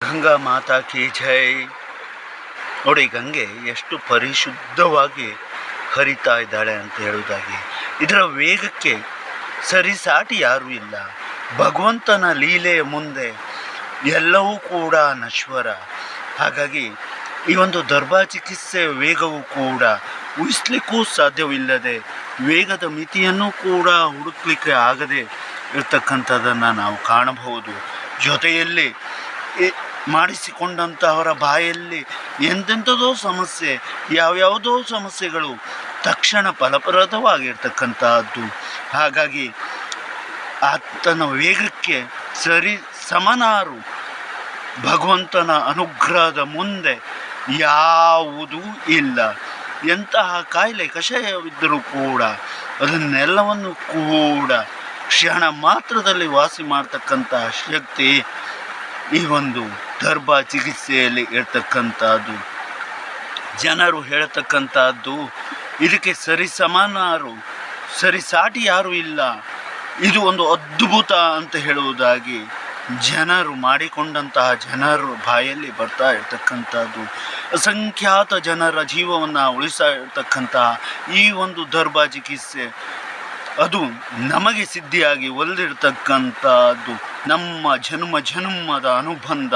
ಗಂಗಾ ಮಾತಾ ಕಿ ಜೈ. ನೋಡಿ, ಗಂಗೆ ಎಷ್ಟು ಪರಿಶುದ್ಧವಾಗಿ ಹರಿತಾ ಇದ್ದಾಳೆ ಅಂತ ಹೇಳುವುದಾಗಿ. ಇದರ ವೇಗಕ್ಕೆ ಸರಿಸಾಟಿ ಯಾರೂ ಇಲ್ಲ. ಭಗವಂತನ ಲೀಲೆಯ ಮುಂದೆ ಎಲ್ಲವೂ ಕೂಡ ನಶ್ವರ. ಹಾಗಾಗಿ ಈ ಒಂದು ದರ್ಭಾ ಚಿಕಿತ್ಸೆಯ ವೇಗವೂ ಕೂಡ ಊಹಿಸ್ಲಿಕ್ಕೂ ಸಾಧ್ಯವಿಲ್ಲದೆ, ವೇಗದ ಮಿತಿಯನ್ನು ಕೂಡ ಹುಡುಕ್ಲಿಕ್ಕೆ ಆಗದೆ ಇರ್ತಕ್ಕಂಥದ್ದನ್ನು ನಾವು ಕಾಣಬಹುದು. ಜೊತೆಯಲ್ಲಿ ಮಾಡಿಸಿಕೊಂಡಂತಹವರ ಬಾಯಲ್ಲಿ ಎಂತೆಂಥದೋ ಸಮಸ್ಯೆ, ಯಾವ್ಯಾವುದೋ ಸಮಸ್ಯೆಗಳು ತಕ್ಷಣ ಫಲಪ್ರದವಾಗಿರ್ತಕ್ಕಂಥದ್ದು. ಹಾಗಾಗಿ ಆತನ ವೇಗಕ್ಕೆ ಸರಿ ಸಮನಾರು ಭಗವಂತನ ಅನುಗ್ರಹದ ಮುಂದೆ ಯಾವುದೂ ಇಲ್ಲ. ಎಂತಹ ಕಾಯಿಲೆ ಕಷಾಯವಿದ್ದರೂ ಕೂಡ ಅದನ್ನೆಲ್ಲವನ್ನು ಕೂಡ ಕ್ಷಣ ಮಾತ್ರದಲ್ಲಿ ವಾಸಿ ಮಾಡ್ತಕ್ಕಂತಹ ಶಕ್ತಿ ಈ ಒಂದು ದರ್ಭಾ ಚಿಕಿತ್ಸೆಯಲ್ಲಿ ಇರ್ತಕ್ಕಂಥದ್ದು. ಜನರು ಹೇಳ್ತಕ್ಕಂಥದ್ದು ಇದಕ್ಕೆ ಸರಿಸಮಾನರು, ಸರಿಸಾಟಿ ಯಾರೂ ಇಲ್ಲ, ಇದು ಒಂದು ಅದ್ಭುತ ಅಂತ ಹೇಳುವುದಾಗಿ ಜನರು ಮಾಡಿಕೊಂಡಂತಹ ಜನರು ಬಾಯಲ್ಲಿ ಬರ್ತಾ ಇರ್ತಕ್ಕಂಥದ್ದು. ಅಸಂಖ್ಯಾತ ಜನರ ಜೀವವನ್ನು ಉಳಿಸ್ತಾ ಇರ್ತಕ್ಕಂತಹ ಈ ಒಂದು ದರ್ಭಾ ಚಿಕಿತ್ಸೆ ಅದು ನಮಗೆ ಸಿದ್ಧಿಯಾಗಿ ಒಲಿದಿರ್ತಕ್ಕಂಥದ್ದು ನಮ್ಮ ಜನ್ಮದ ಅನುಬಂಧ.